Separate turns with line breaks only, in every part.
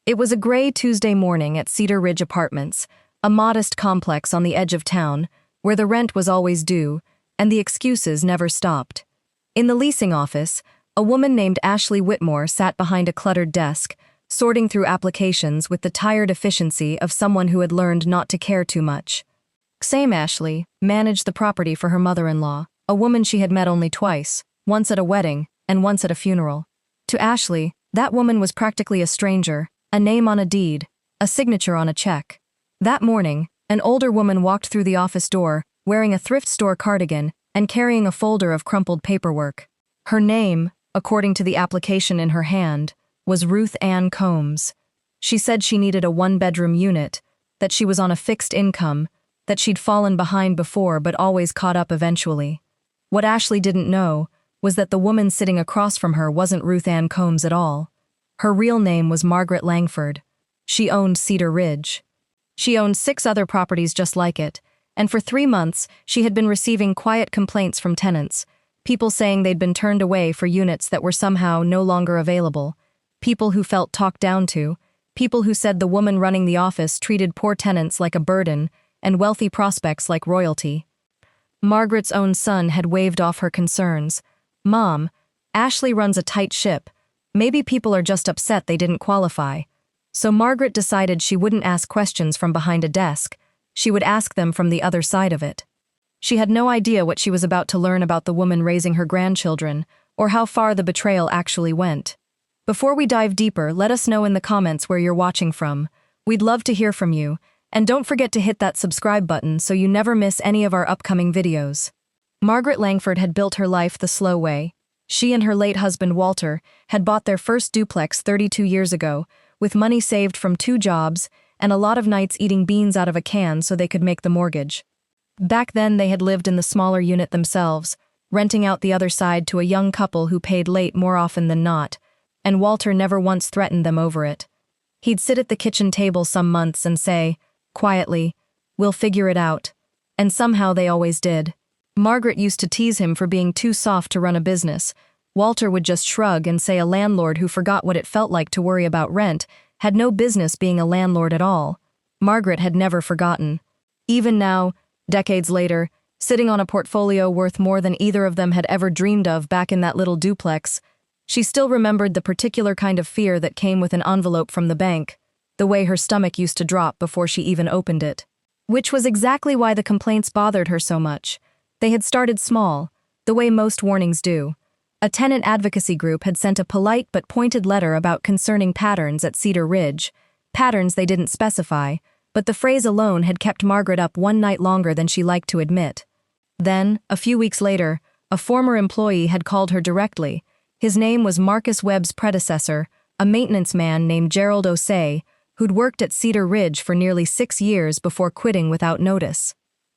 It was a gray Tuesday morning at Cedar Ridge Apartments, a modest complex on the edge of town, where the rent was always due, and the excuses never stopped. In the leasing office, a woman named Ashley Whitmore sat behind a cluttered desk, sorting through applications with the tired efficiency of someone who had learned not to care too much. Same Ashley managed the property for her mother-in-law, a woman she had met only twice, once at a wedding and once at a funeral. To Ashley, that woman was practically a stranger, a name on a deed, a signature on a check. That morning, an older woman walked through the office door, wearing a thrift store cardigan and carrying a folder of crumpled paperwork. Her name, according to the application in her hand, was Ruth Ann Combs. She said she needed a one-bedroom unit, that she was on a fixed income, that she'd fallen behind before but always caught up eventually. What Ashley didn't know was that the woman sitting across from her wasn't Ruth Ann Combs at all. Her real name was Margaret Langford. She owned Cedar Ridge. She owned 6 other properties just like it, and for 3 months she had been receiving quiet complaints from tenants, people saying they'd been turned away for units that were somehow no longer available, people who felt talked down to, people who said the woman running the office treated poor tenants like a burden and wealthy prospects like royalty. Margaret's own son had waved off her concerns. "Mom, Ashley runs a tight ship. Maybe people are just upset they didn't qualify." So Margaret decided she wouldn't ask questions from behind a desk. She would ask them from the other side of it. She had no idea what she was about to learn about the woman raising her grandchildren, or how far the betrayal actually went. Before we dive deeper, let us know in the comments where you're watching from. We'd love to hear from you, and don't forget to hit that subscribe button so you never miss any of our upcoming videos. Margaret Langford had built her life the slow way. She and her late husband Walter had bought their first duplex 32 years ago, with money saved from 2 jobs and a lot of nights eating beans out of a can so they could make the mortgage. Back then they had lived in the smaller unit themselves, renting out the other side to a young couple who paid late more often than not, and Walter never once threatened them over it. He'd sit at the kitchen table some months and say, quietly, "We'll figure it out," and somehow they always did. Margaret used to tease him for being too soft to run a business. Walter would just shrug and say a landlord who forgot what it felt like to worry about rent had no business being a landlord at all. Margaret had never forgotten. Even now, decades later, sitting on a portfolio worth more than either of them had ever dreamed of back in that little duplex, she still remembered the particular kind of fear that came with an envelope from the bank, the way her stomach used to drop before she even opened it. Which was exactly why the complaints bothered her so much. They had started small, the way most warnings do. A tenant advocacy group had sent a polite but pointed letter about concerning patterns at Cedar Ridge, patterns they didn't specify, but the phrase alone had kept Margaret up one night longer than she liked to admit. Then, a few weeks later, a former employee had called her directly. His name was Marcus Webb's predecessor, a maintenance man named Gerald Osei, who'd worked at Cedar Ridge for nearly 6 years before quitting without notice.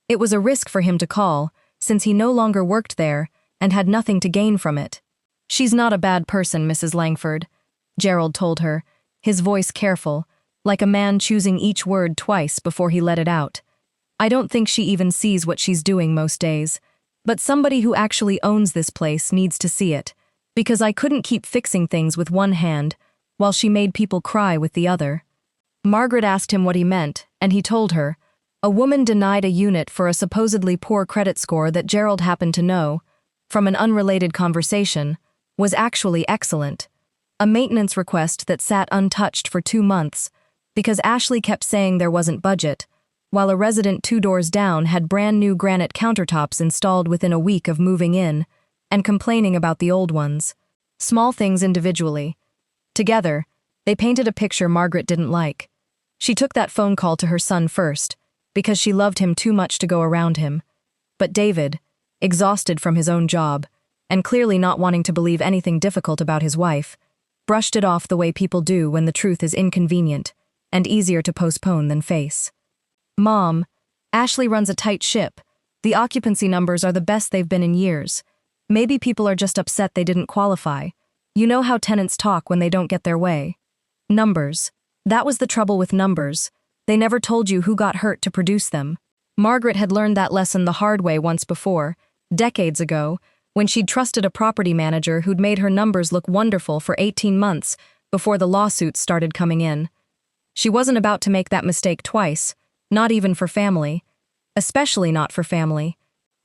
It was a risk for him to call, since he no longer worked there and had nothing to gain from it. "She's not a bad person, Mrs. Langford," Gerald told her, his voice careful, like a man choosing each word twice before he let it out. "I don't think she even sees what she's doing most days. But somebody who actually owns this place needs to see it, because I couldn't keep fixing things with one hand while she made people cry with the other." Margaret asked him what he meant, and he told her. A woman denied a unit for a supposedly poor credit score that Gerald happened to know, from an unrelated conversation, was actually excellent. A maintenance request that sat untouched for 2 months, because Ashley kept saying there wasn't budget, while a resident 2 doors down had brand new granite countertops installed within a week of moving in, and complaining about the old ones. Small things individually. Together, they painted a picture Margaret didn't like. She took that phone call to her son first, because she loved him too much to go around him. But David, exhausted from his own job, and clearly not wanting to believe anything difficult about his wife, brushed it off the way people do when the truth is inconvenient and easier to postpone than face. "Mom, Ashley runs a tight ship. The occupancy numbers are the best they've been in years. Maybe people are just upset they didn't qualify. You know how tenants talk when they don't get their way." Numbers. That was the trouble with numbers. They never told you who got hurt to produce them. Margaret had learned that lesson the hard way once before, decades ago, when she'd trusted a property manager who'd made her numbers look wonderful for 18 months before the lawsuits started coming in. She wasn't about to make that mistake twice, not even for family, especially not for family.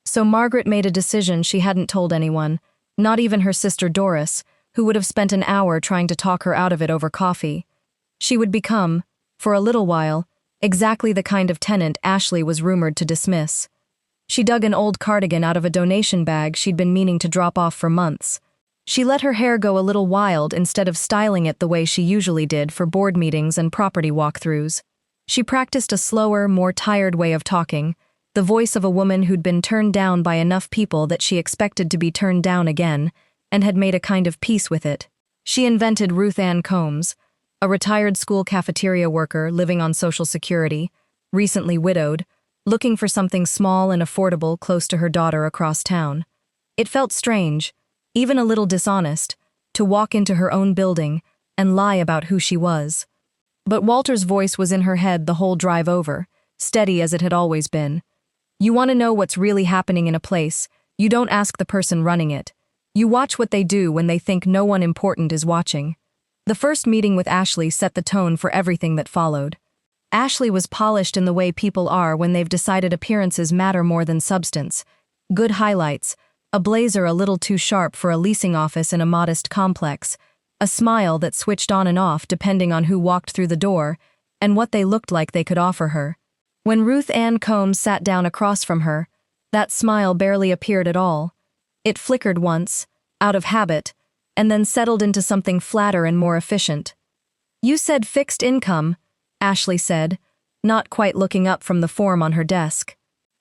So Margaret made a decision she hadn't told anyone, not even her sister Doris, who would have spent an hour trying to talk her out of it over coffee. She would become, for a little while, exactly the kind of tenant Ashley was rumored to dismiss. She dug an old cardigan out of a donation bag she'd been meaning to drop off for months. She let her hair go a little wild instead of styling it the way she usually did for board meetings and property walkthroughs. She practiced a slower, more tired way of talking, the voice of a woman who'd been turned down by enough people that she expected to be turned down again, and had made a kind of peace with it. She invented Ruth Ann Combs, a retired school cafeteria worker living on Social Security, recently widowed, looking for something small and affordable close to her daughter across town. It felt strange, even a little dishonest, to walk into her own building and lie about who she was. But Walter's voice was in her head the whole drive over, steady as it had always been. You want to know what's really happening in a place, you don't ask the person running it. You watch what they do when they think no one important is watching. The first meeting with Ashley set the tone for everything that followed. Ashley was polished in the way people are when they've decided appearances matter more than substance. Good highlights, a blazer a little too sharp for a leasing office in a modest complex, a smile that switched on and off depending on who walked through the door, and what they looked like they could offer her. When Ruth Ann Combs sat down across from her, that smile barely appeared at all. It flickered once, out of habit, and then settled into something flatter and more efficient. "You said fixed income," Ashley said, not quite looking up from the form on her desk.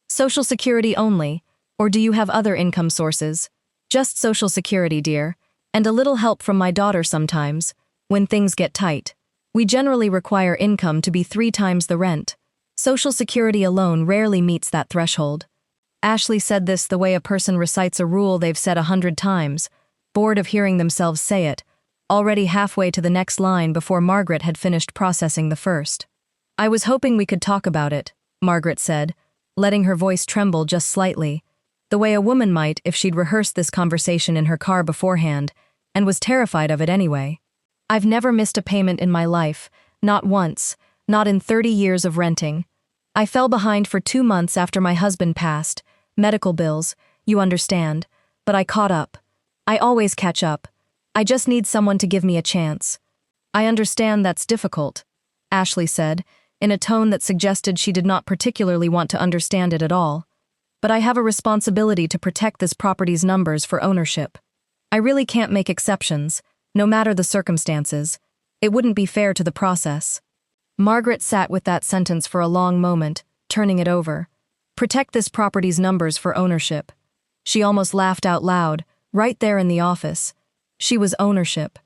"Social Security only, or do you have other income sources?" "Just Social Security, dear, and a little help from my daughter sometimes, when things get tight. We generally require income to be 3 times the rent. Social Security alone rarely meets that threshold." Ashley said this the way a person recites a rule they've said 100 times, bored of hearing themselves say it, already halfway to the next line before Margaret had finished processing the first. "I was hoping we could talk about it," Margaret said, letting her voice tremble just slightly, the way a woman might if she'd rehearsed this conversation in her car beforehand, and was terrified of it anyway. "I've never missed a payment in my life, not once, not in 30 years of renting. I fell behind for 2 months after my husband passed, medical bills, you understand, but I caught up. I always catch up. I just need someone to give me a chance." "I understand that's difficult," Ashley said, in a tone that suggested she did not particularly want to understand it at all. "But I have a responsibility to protect this property's numbers for ownership. I really can't make exceptions, no matter the circumstances. It wouldn't be fair to the process." Margaret sat with that sentence for a long moment, turning it over. Protect this property's numbers for ownership. She almost laughed out loud, right there in the office. She was ownership.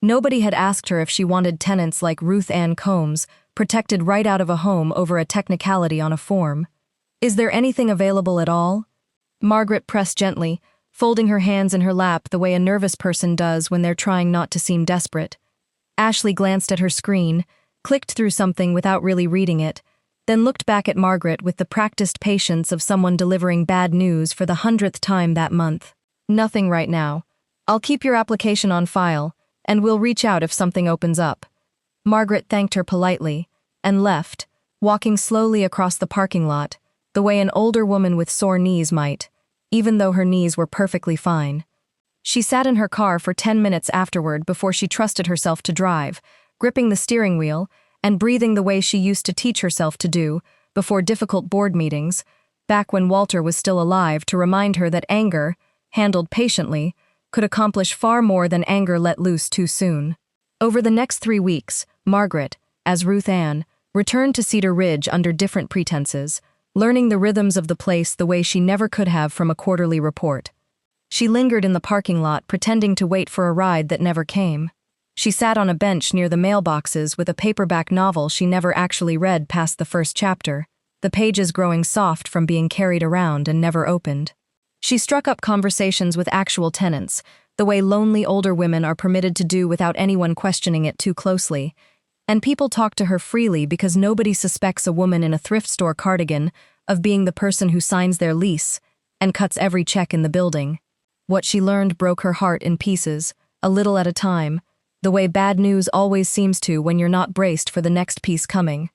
Nobody had asked her if she wanted tenants like Ruth Ann Combs, protected right out of a home over a technicality on a form. "Is there anything available at all?" Margaret pressed gently, folding her hands in her lap the way a nervous person does when they're trying not to seem desperate. Ashley glanced at her screen, clicked through something without really reading it, then looked back at Margaret with the practiced patience of someone delivering bad news for the 100th time that month. "Nothing right now. I'll keep your application on file, and we'll reach out if something opens up." Margaret thanked her politely, and left, walking slowly across the parking lot, the way an older woman with sore knees might, even though her knees were perfectly fine. She sat in her car for 10 minutes afterward before she trusted herself to drive, gripping the steering wheel and breathing the way she used to teach herself to do before difficult board meetings, back when Walter was still alive, to remind her that anger, handled patiently, could accomplish far more than anger let loose too soon. Over the next 3 weeks, Margaret, as Ruth Ann, returned to Cedar Ridge under different pretenses, learning the rhythms of the place the way she never could have from a quarterly report. She lingered in the parking lot pretending to wait for a ride that never came. She sat on a bench near the mailboxes with a paperback novel she never actually read past the first chapter, the pages growing soft from being carried around and never opened. She struck up conversations with actual tenants, the way lonely older women are permitted to do without anyone questioning it too closely, and people talked to her freely because nobody suspects a woman in a thrift store cardigan of being the person who signs their lease and cuts every check in the building. What she learned broke her heart in pieces, a little at a time, the way bad news always seems to when you're not braced for the next piece coming.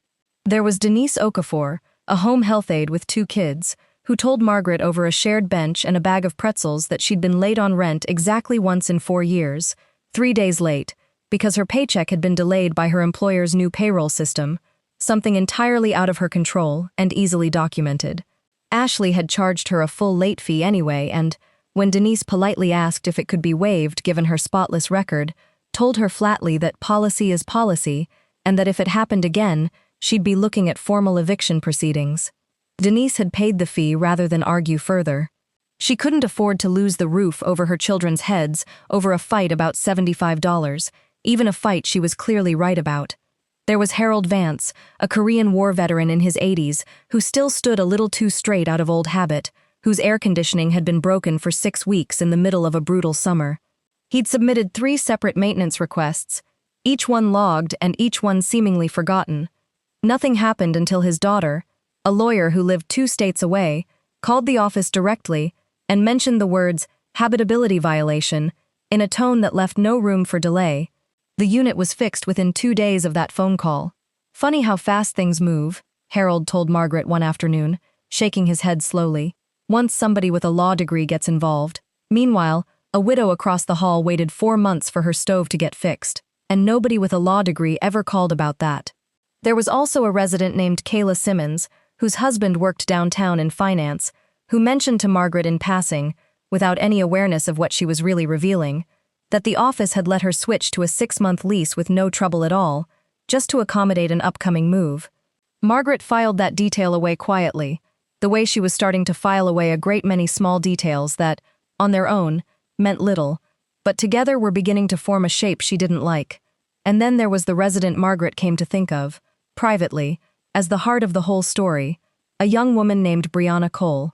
There was Denise Okafor, a home health aide with 2 kids, who told Margaret over a shared bench and a bag of pretzels that she'd been late on rent exactly once in 4 years, 3 days late, because her paycheck had been delayed by her employer's new payroll system, something entirely out of her control and easily documented. Ashley had charged her a full late fee anyway, and, when Denise politely asked if it could be waived given her spotless record, told her flatly that policy is policy, and that if it happened again, she'd be looking at formal eviction proceedings. Denise had paid the fee rather than argue further. She couldn't afford to lose the roof over her children's heads over a fight about $75, even a fight she was clearly right about. There was Harold Vance, a Korean War veteran in his 80s, who still stood a little too straight out of old habit, whose air conditioning had been broken for 6 weeks in the middle of a brutal summer. He'd submitted 3 separate maintenance requests, each one logged and each one seemingly forgotten. Nothing happened until his daughter, a lawyer who lived 2 states away, called the office directly and mentioned the words habitability violation in a tone that left no room for delay. The unit was fixed within 2 days of that phone call. Funny how fast things move, Harold told Margaret one afternoon, shaking his head slowly. Once somebody with a law degree gets involved. Meanwhile, a widow across the hall waited 4 months for her stove to get fixed, and nobody with a law degree ever called about that. There was also a resident named Kayla Simmons, whose husband worked downtown in finance, who mentioned to Margaret in passing, without any awareness of what she was really revealing, that the office had let her switch to a 6-month lease with no trouble at all, just to accommodate an upcoming move. Margaret filed that detail away quietly, the way she was starting to file away a great many small details that, on their own, meant little, but together were beginning to form a shape she didn't like. And then there was the resident Margaret came to think of, privately, as the heart of the whole story, a young woman named Brianna Cole.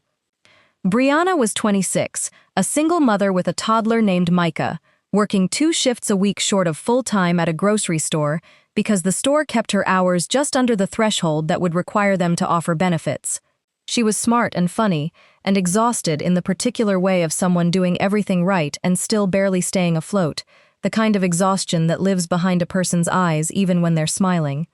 Brianna was 26, a single mother with a toddler named Micah, working 2 shifts a week short of full-time at a grocery store because the store kept her hours just under the threshold that would require them to offer benefits. She was smart and funny, and exhausted in the particular way of someone doing everything right and still barely staying afloat, the kind of exhaustion that lives behind a person's eyes even when they're smiling.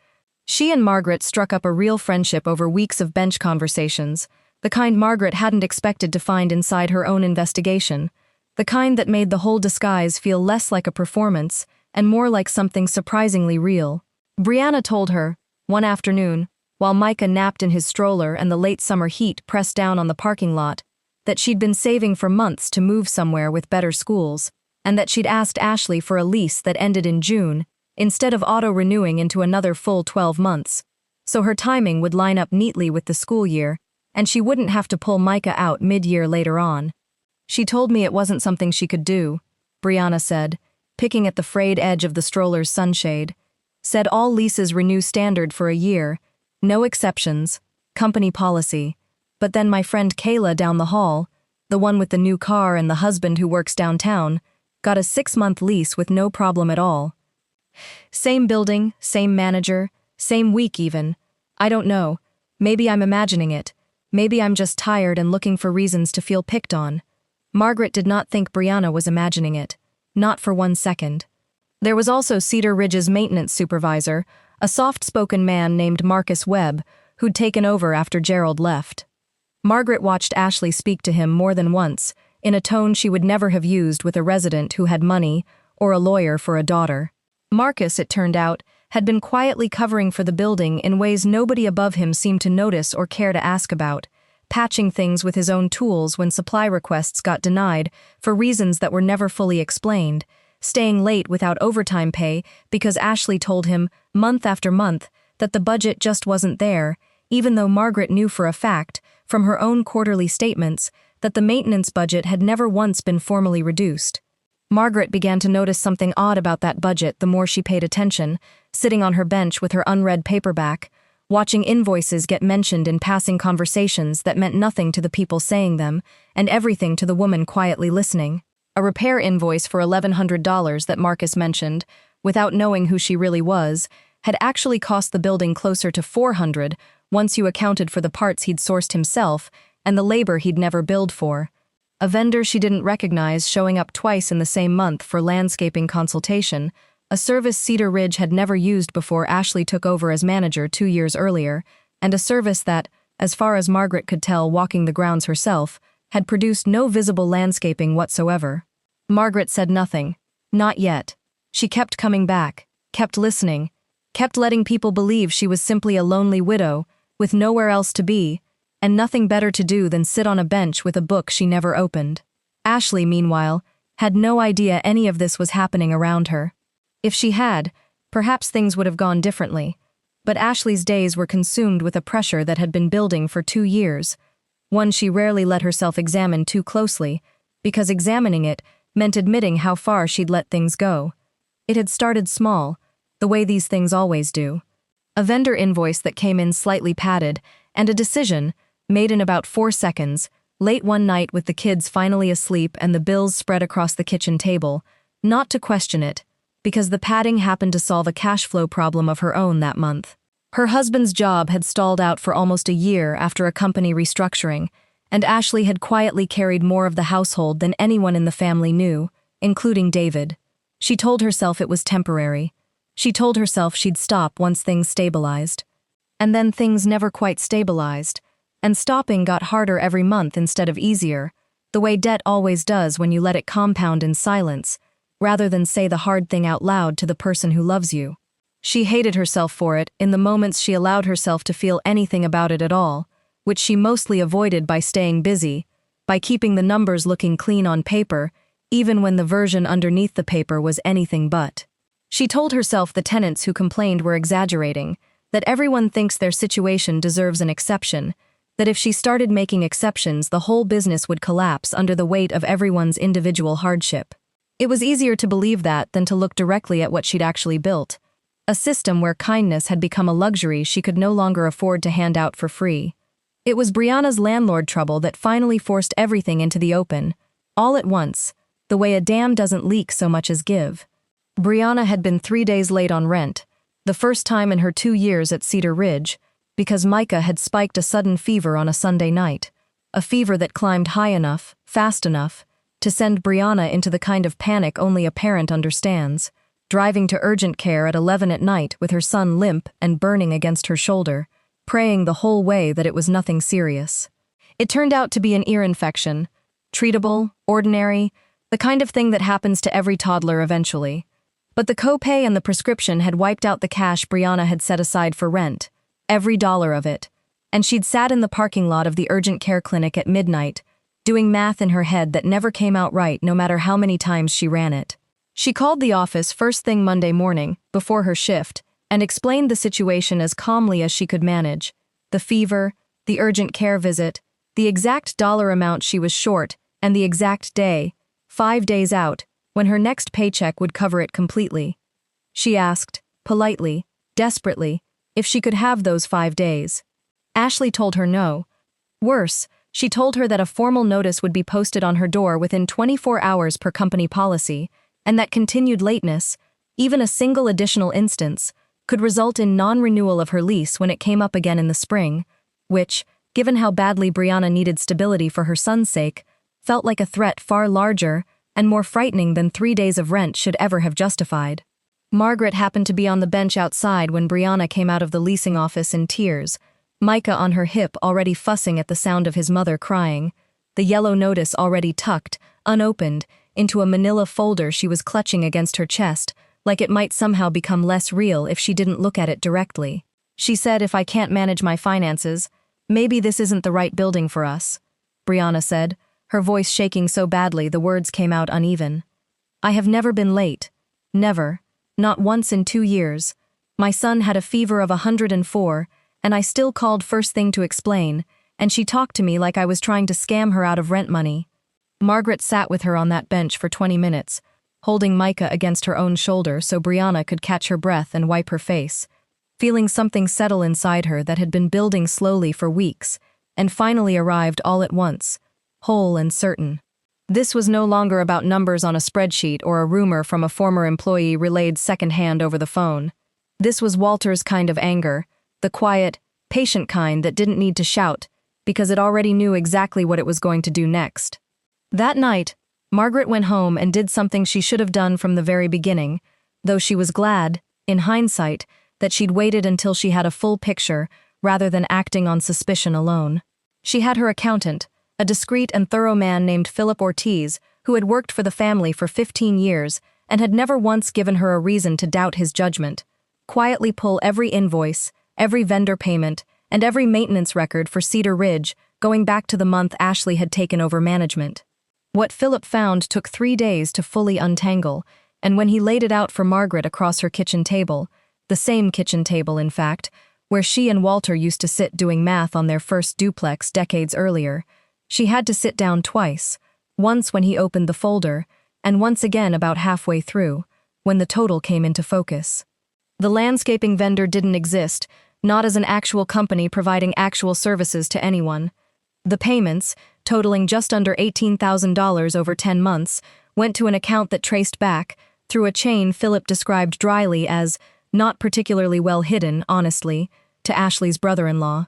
She and Margaret struck up a real friendship over weeks of bench conversations, the kind Margaret hadn't expected to find inside her own investigation, the kind that made the whole disguise feel less like a performance and more like something surprisingly real. Brianna told her, one afternoon, while Micah napped in his stroller and the late summer heat pressed down on the parking lot, that she'd been saving for months to move somewhere with better schools, and that she'd asked Ashley for a lease that ended in June, instead of auto-renewing into another full 12 months, so her timing would line up neatly with the school year, and she wouldn't have to pull Micah out mid-year later on. She told me it wasn't something she could do, Brianna said, picking at the frayed edge of the stroller's sunshade. Said all leases renew standard for a year, no exceptions, company policy. But then my friend Kayla down the hall, the one with the new car and the husband who works downtown, got a 6-month lease with no problem at all. Same building, same manager, same week even. I don't know. Maybe I'm imagining it. Maybe I'm just tired and looking for reasons to feel picked on. Margaret did not think Brianna was imagining it. Not for 1 second. There was also Cedar Ridge's maintenance supervisor, a soft-spoken man named Marcus Webb, who'd taken over after Gerald left. Margaret watched Ashley speak to him more than once, in a tone she would never have used with a resident who had money or a lawyer for a daughter. Marcus, it turned out, had been quietly covering for the building in ways nobody above him seemed to notice or care to ask about, patching things with his own tools when supply requests got denied for reasons that were never fully explained, staying late without overtime pay because Ashley told him, month after month, that the budget just wasn't there, even though Margaret knew for a fact, from her own quarterly statements, that the maintenance budget had never once been formally reduced. Margaret began to notice something odd about that budget the more she paid attention, sitting on her bench with her unread paperback, watching invoices get mentioned in passing conversations that meant nothing to the people saying them, and everything to the woman quietly listening. A repair invoice for $1,100 that Marcus mentioned, without knowing who she really was, had actually cost the building closer to $400 once you accounted for the parts he'd sourced himself and the labor he'd never billed for. A vendor she didn't recognize showing up twice in the same month for landscaping consultation, a service Cedar Ridge had never used before Ashley took over as manager 2 years earlier, and a service that, as far as Margaret could tell walking the grounds herself, had produced no visible landscaping whatsoever. Margaret said nothing. Not yet. She kept coming back, kept listening, kept letting people believe she was simply a lonely widow, with nowhere else to be, and nothing better to do than sit on a bench with a book she never opened. Ashley, meanwhile, had no idea any of this was happening around her. If she had, perhaps things would have gone differently. But Ashley's days were consumed with a pressure that had been building for 2 years, one she rarely let herself examine too closely, because examining it meant admitting how far she'd let things go. It had started small, the way these things always do. A vendor invoice that came in slightly padded, and a decision, made in about 4 seconds, late one night with the kids finally asleep and the bills spread across the kitchen table, not to question it, because the padding happened to solve a cash flow problem of her own that month. Her husband's job had stalled out for almost a year after a company restructuring, and Ashley had quietly carried more of the household than anyone in the family knew, including David. She told herself it was temporary. She told herself she'd stop once things stabilized. And then things never quite stabilized, and stopping got harder every month instead of easier, the way debt always does when you let it compound in silence, rather than say the hard thing out loud to the person who loves you. She hated herself for it in the moments she allowed herself to feel anything about it at all, which she mostly avoided by staying busy, by keeping the numbers looking clean on paper, even when the version underneath the paper was anything but. She told herself the tenants who complained were exaggerating, that everyone thinks their situation deserves an exception, that if she started making exceptions, the whole business would collapse under the weight of everyone's individual hardship. It was easier to believe that than to look directly at what she'd actually built. A system where kindness had become a luxury she could no longer afford to hand out for free. It was Brianna's landlord trouble that finally forced everything into the open, all at once, the way a dam doesn't leak so much as give. Brianna had been 3 days late on rent, the first time in her 2 years at Cedar Ridge, because Micah had spiked a sudden fever on a Sunday night, a fever that climbed high enough, fast enough, to send Brianna into the kind of panic only a parent understands, driving to urgent care at 11 at night with her son limp and burning against her shoulder, praying the whole way that it was nothing serious. It turned out to be an ear infection, treatable, ordinary, the kind of thing that happens to every toddler eventually. But the copay and the prescription had wiped out the cash Brianna had set aside for rent, every dollar of it, and she'd sat in the parking lot of the urgent care clinic at midnight, doing math in her head that never came out right no matter how many times she ran it. She called the office first thing Monday morning, before her shift, and explained the situation as calmly as she could manage. The fever, the urgent care visit, the exact dollar amount she was short, and the exact day, 5 days out, when her next paycheck would cover it completely. She asked, politely, desperately, if she could have those 5 days. Ashley told her no. Worse, she told her that a formal notice would be posted on her door within 24 hours per company policy, and that continued lateness, even a single additional instance, could result in non-renewal of her lease when it came up again in the spring, which, given how badly Brianna needed stability for her son's sake, felt like a threat far larger and more frightening than 3 days of rent should ever have justified. Margaret happened to be on the bench outside when Brianna came out of the leasing office in tears, Micah on her hip already fussing at the sound of his mother crying, the yellow notice already tucked, unopened, into a manila folder she was clutching against her chest, like it might somehow become less real if she didn't look at it directly. She said, "If I can't manage my finances, maybe this isn't the right building for us," Brianna said, her voice shaking so badly the words came out uneven. "I have never been late. Never. Not once in 2 years. My son had a fever of 104, and I still called first thing to explain, and she talked to me like I was trying to scam her out of rent money." Margaret sat with her on that bench for 20 minutes, holding Micah against her own shoulder so Brianna could catch her breath and wipe her face, feeling something settle inside her that had been building slowly for weeks, and finally arrived all at once, whole and certain. This was no longer about numbers on a spreadsheet or a rumor from a former employee relayed secondhand over the phone. This was Walter's kind of anger, the quiet, patient kind that didn't need to shout, because it already knew exactly what it was going to do next. That night, Margaret went home and did something she should have done from the very beginning, though she was glad, in hindsight, that she'd waited until she had a full picture rather than acting on suspicion alone. She had her accountant, a discreet and thorough man named Philip Ortiz, who had worked for the family for 15 years and had never once given her a reason to doubt his judgment, quietly pull every invoice, every vendor payment, and every maintenance record for Cedar Ridge going back to the month Ashley had taken over management. What Philip found took 3 days to fully untangle, and when he laid it out for Margaret across her kitchen table, the same kitchen table, in fact, where she and Walter used to sit doing math on their first duplex decades earlier, she had to sit down twice, once when he opened the folder, and once again about halfway through, when the total came into focus. The landscaping vendor didn't exist, not as an actual company providing actual services to anyone. The payments, totaling just under $18,000 over 10 months, went to an account that traced back, through a chain Philip described dryly as not particularly well hidden, honestly, to Ashley's brother-in-law.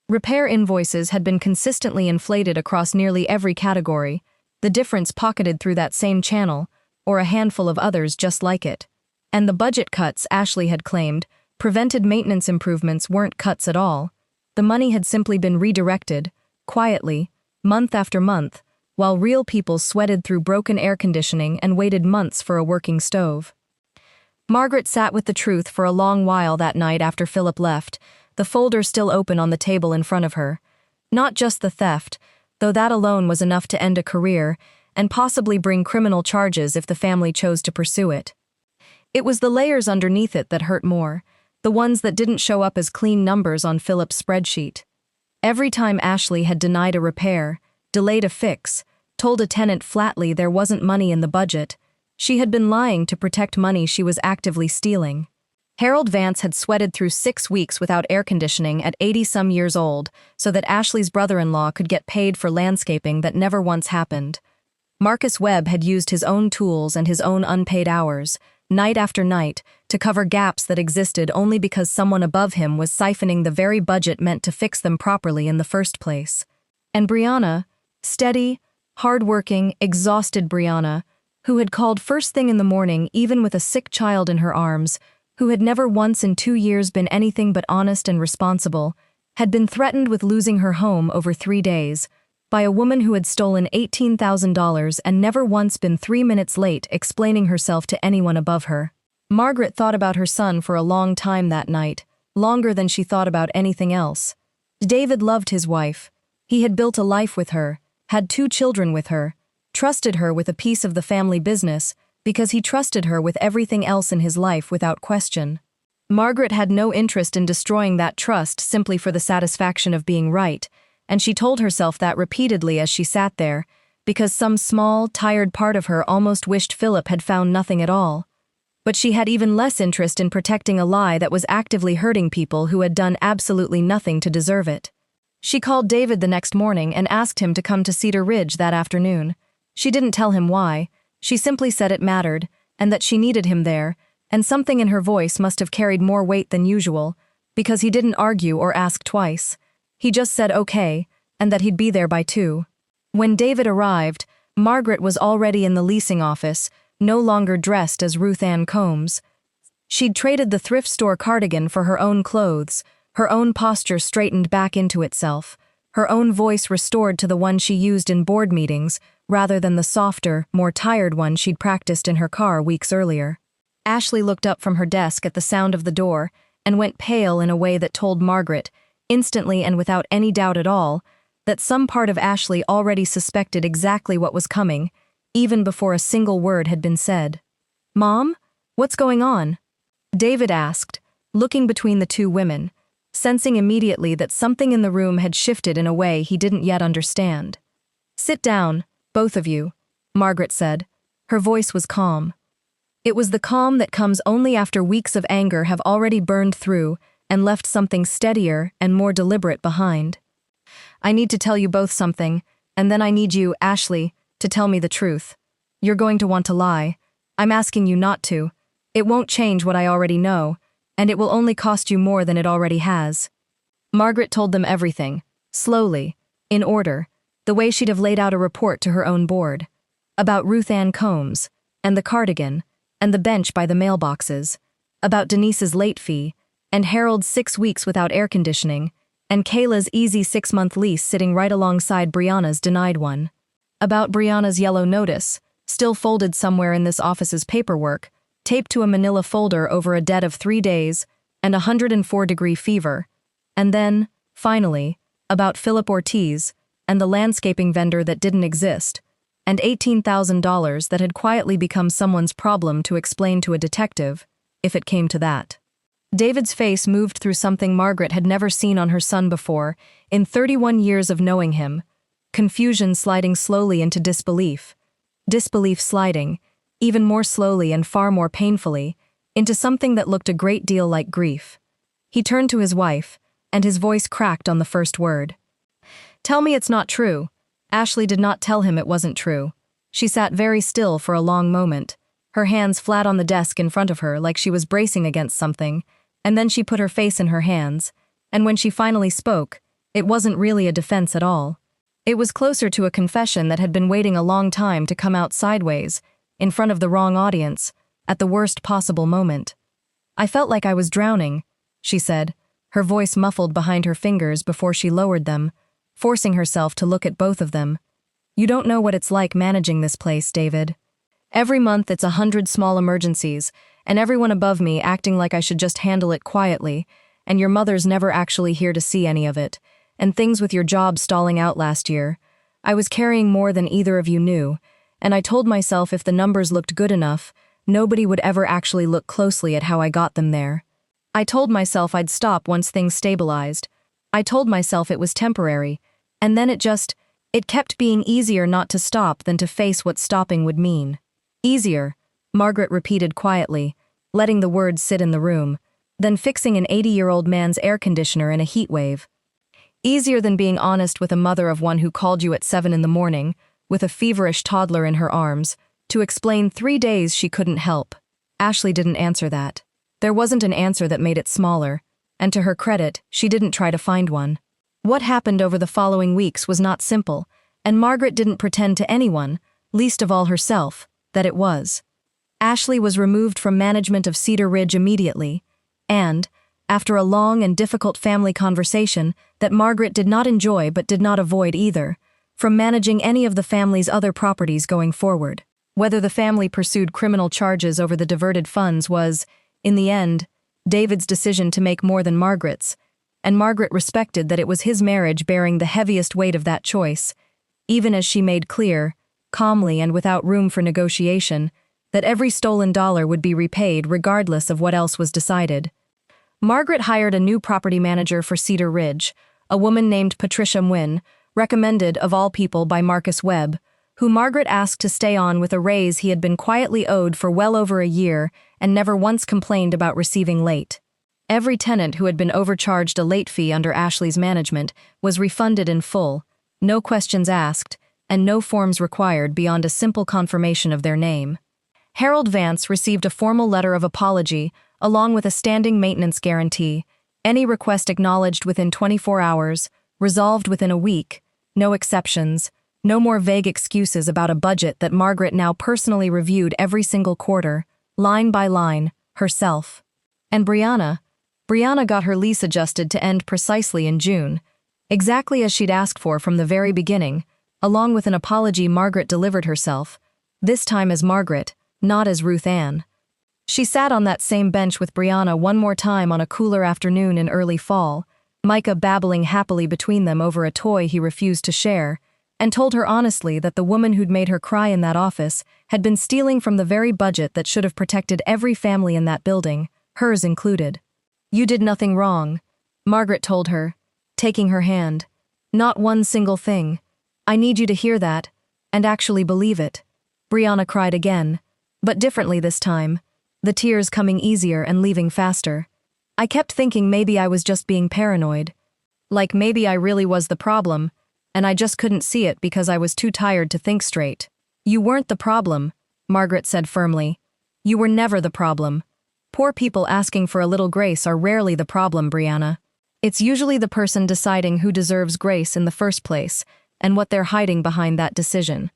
Repair invoices had been consistently inflated across nearly every category, the difference pocketed through that same channel, or a handful of others just like it. And the budget cuts Ashley had claimed, prevented maintenance improvements weren't cuts at all. The money had simply been redirected, quietly, month after month, while real people sweated through broken air conditioning and waited months for a working stove. Margaret sat with the truth for a long while that night after Philip left, the folder still open on the table in front of her. Not just the theft, though that alone was enough to end a career and possibly bring criminal charges if the family chose to pursue it. It was the layers underneath it that hurt more, the ones that didn't show up as clean numbers on Philip's spreadsheet. Every time Ashley had denied a repair, delayed a fix, told a tenant flatly there wasn't money in the budget, she had been lying to protect money she was actively stealing. Harold Vance had sweated through 6 weeks without air conditioning at 80-some years old so that Ashley's brother-in-law could get paid for landscaping that never once happened. Marcus Webb had used his own tools and his own unpaid hours, night after night, to cover gaps that existed only because someone above him was siphoning the very budget meant to fix them properly in the first place. And Brianna, steady, hard-working, exhausted Brianna, who had called first thing in the morning even with a sick child in her arms, who had never once in 2 years been anything but honest and responsible, had been threatened with losing her home over 3 days by a woman who had stolen $18,000 and never once been 3 minutes late explaining herself to anyone above her. Margaret thought about her son for a long time that night, longer than she thought about anything else. David loved his wife. He had built a life with her, had 2 children with her, trusted her with a piece of the family business because he trusted her with everything else in his life without question. Margaret had no interest in destroying that trust simply for the satisfaction of being right, and she told herself that repeatedly as she sat there, because some small, tired part of her almost wished Philip had found nothing at all. But she had even less interest in protecting a lie that was actively hurting people who had done absolutely nothing to deserve it. She called David the next morning and asked him to come to Cedar Ridge that afternoon. She didn't tell him why. She simply said it mattered, and that she needed him there, and something in her voice must have carried more weight than usual, because he didn't argue or ask twice. He just said okay, and that he'd be there by 2. When David arrived, Margaret was already in the leasing office, no longer dressed as Ruth Ann Combs. She'd traded the thrift store cardigan for her own clothes, her own posture straightened back into itself, her own voice restored to the one she used in board meetings, rather than the softer, more tired one she'd practiced in her car weeks earlier. Ashley looked up from her desk at the sound of the door and went pale in a way that told Margaret, instantly and without any doubt at all, that some part of Ashley already suspected exactly what was coming, even before a single word had been said. "Mom? What's going on?" David asked, looking between the 2 women, sensing immediately that something in the room had shifted in a way he didn't yet understand. "Sit down, both of you," Margaret said. Her voice was calm. It was the calm that comes only after weeks of anger have already burned through and left something steadier and more deliberate behind. "I need to tell you both something, and then I need you, Ashley, to tell me the truth. You're going to want to lie. I'm asking you not to. It won't change what I already know, and it will only cost you more than it already has." Margaret told them everything, slowly, in order, the way she'd have laid out a report to her own board. About Ruth Ann Combs, and the cardigan, and the bench by the mailboxes, about Denise's late fee, and Harold's 6 weeks without air conditioning, and Kayla's easy 6-month lease sitting right alongside Brianna's denied one. About Brianna's yellow notice, still folded somewhere in this office's paperwork, taped to a manila folder over a debt of 3 days, and a 104-degree fever. And then, finally, about Philip Ortiz, and the landscaping vendor that didn't exist, and $18,000 that had quietly become someone's problem to explain to a detective, if it came to that. David's face moved through something Margaret had never seen on her son before, in 31 years of knowing him, confusion sliding slowly into disbelief, disbelief sliding, even more slowly and far more painfully, into something that looked a great deal like grief. He turned to his wife, and his voice cracked on the first word. "Tell me it's not true." Ashley did not tell him it wasn't true. She sat very still for a long moment, her hands flat on the desk in front of her like she was bracing against something, and then she put her face in her hands, and when she finally spoke, it wasn't really a defense at all. It was closer to a confession that had been waiting a long time to come out sideways, in front of the wrong audience, at the worst possible moment. "I felt like I was drowning," she said, her voice muffled behind her fingers before she lowered them, forcing herself to look at both of them. "You don't know what it's like managing this place, David. Every month it's 100 small emergencies, and everyone above me acting like I should just handle it quietly, and your mother's never actually here to see any of it, and things with your job stalling out last year. I was carrying more than either of you knew, and I told myself if the numbers looked good enough, nobody would ever actually look closely at how I got them there. I told myself I'd stop once things stabilized. I told myself it was temporary, and then it kept being easier not to stop than to face what stopping would mean." "Easier," Margaret repeated quietly, letting the words sit in the room, then fixing an 80-year-old man's air conditioner in a heat wave. "Easier than being honest with a mother of one who called you at 7 in the morning, with a feverish toddler in her arms, to explain 3 days she couldn't help." Ashley didn't answer that. There wasn't an answer that made it smaller, and to her credit, she didn't try to find one. What happened over the following weeks was not simple, and Margaret didn't pretend to anyone, least of all herself, that it was. Ashley was removed from management of Cedar Ridge immediately, and, after a long and difficult family conversation that Margaret did not enjoy but did not avoid either, from managing any of the family's other properties going forward. Whether the family pursued criminal charges over the diverted funds was, in the end, David's decision to make more than Margaret's, and Margaret respected that it was his marriage bearing the heaviest weight of that choice, even as she made clear, calmly and without room for negotiation, that every stolen dollar would be repaid regardless of what else was decided. Margaret hired a new property manager for Cedar Ridge, a woman named Patricia Nguyen, recommended of all people by Marcus Webb, who Margaret asked to stay on with a raise he had been quietly owed for well over a year and never once complained about receiving late. Every tenant who had been overcharged a late fee under Ashley's management was refunded in full, no questions asked, and no forms required beyond a simple confirmation of their name. Harold Vance received a formal letter of apology, along with a standing maintenance guarantee, any request acknowledged within 24 hours, resolved within a week, no exceptions, no more vague excuses about a budget that Margaret now personally reviewed every single quarter, line by line, herself. And Brianna got her lease adjusted to end precisely in June, exactly as she'd asked for from the very beginning, along with an apology Margaret delivered herself, this time as Margaret, not as Ruth Ann. She sat on that same bench with Brianna one more time on a cooler afternoon in early fall, Micah babbling happily between them over a toy he refused to share, and told her honestly that the woman who'd made her cry in that office had been stealing from the very budget that should have protected every family in that building, hers included. "You did nothing wrong," Margaret told her, taking her hand. "Not one single thing. I need you to hear that, and actually believe it." Brianna cried again, but differently this time, the tears coming easier and leaving faster. "I kept thinking maybe I was just being paranoid. Like maybe I really was the problem, and I just couldn't see it because I was too tired to think straight." "You weren't the problem," Margaret said firmly. "You were never the problem. Poor people asking for a little grace are rarely the problem, Brianna. It's usually the person deciding who deserves grace in the first place, and what they're hiding behind that decision."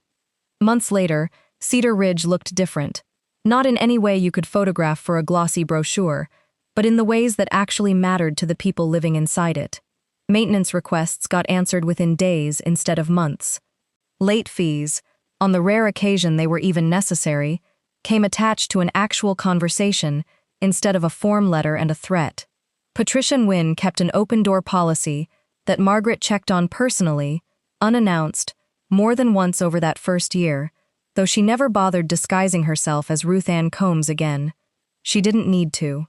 Months later, Cedar Ridge looked different. Not in any way you could photograph for a glossy brochure, but in the ways that actually mattered to the people living inside it. Maintenance requests got answered within days instead of months. Late fees, on the rare occasion they were even necessary, came attached to an actual conversation instead of a form letter and a threat. Patricia Nguyen kept an open-door policy that Margaret checked on personally, unannounced, more than once over that first year, though she never bothered disguising herself as Ruth Ann Combs again. She didn't need to.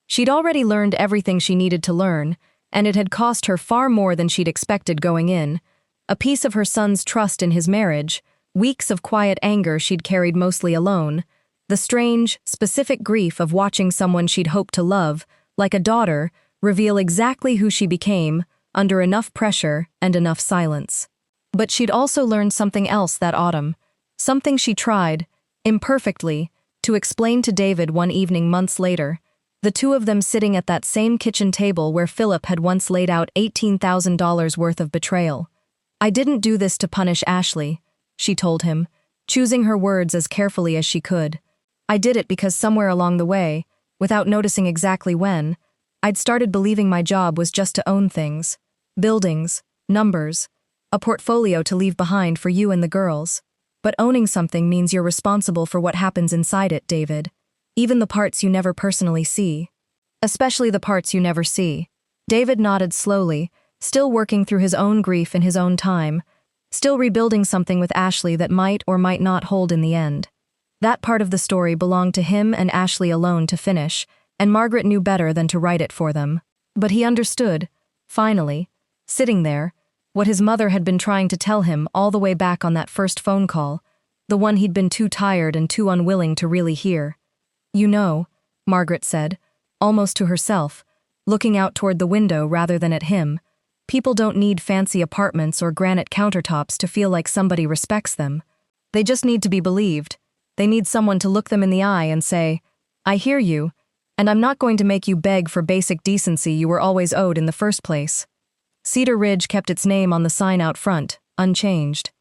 She'd already learned everything she needed to learn, and it had cost her far more than she'd expected going in. A piece of her son's trust in his marriage, weeks of quiet anger she'd carried mostly alone, the strange, specific grief of watching someone she'd hoped to love, like a daughter, reveal exactly who she became, under enough pressure and enough silence. But she'd also learned something else that autumn, something she tried, imperfectly, to explain to David one evening months later, the two of them sitting at that same kitchen table where Philip had once laid out $18,000 worth of betrayal. "I didn't do this to punish Ashley," she told him, choosing her words as carefully as she could. "I did it because somewhere along the way, without noticing exactly when, I'd started believing my job was just to own things. Buildings, numbers, a portfolio to leave behind for you and the girls. But owning something means you're responsible for what happens inside it, David. Even the parts you never personally see. Especially the parts you never see." David nodded slowly, still working through his own grief in his own time, still rebuilding something with Ashley that might or might not hold in the end. That part of the story belonged to him and Ashley alone to finish, and Margaret knew better than to write it for them. But he understood, finally, sitting there, what his mother had been trying to tell him all the way back on that first phone call, the one he'd been too tired and too unwilling to really hear. "You know," Margaret said, almost to herself, looking out toward the window rather than at him, "people don't need fancy apartments or granite countertops to feel like somebody respects them. They just need to be believed. They need someone to look them in the eye and say, 'I hear you, and I'm not going to make you beg for basic decency you were always owed in the first place.'" Cedar Ridge kept its name on the sign out front, unchanged.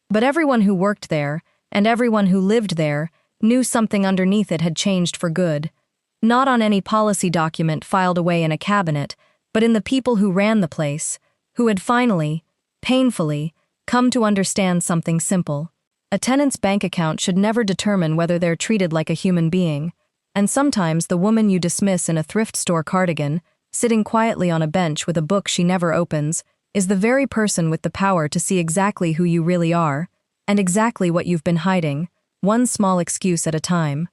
But everyone who worked there, and everyone who lived there, knew something underneath it had changed for good. Not on any policy document filed away in a cabinet, but in the people who ran the place, who had finally, painfully, come to understand something simple. A tenant's bank account should never determine whether they're treated like a human being, and sometimes the woman you dismiss in a thrift store cardigan, sitting quietly on a bench with a book she never opens, is the very person with the power to see exactly who you really are, and exactly what you've been hiding, one small excuse at a time.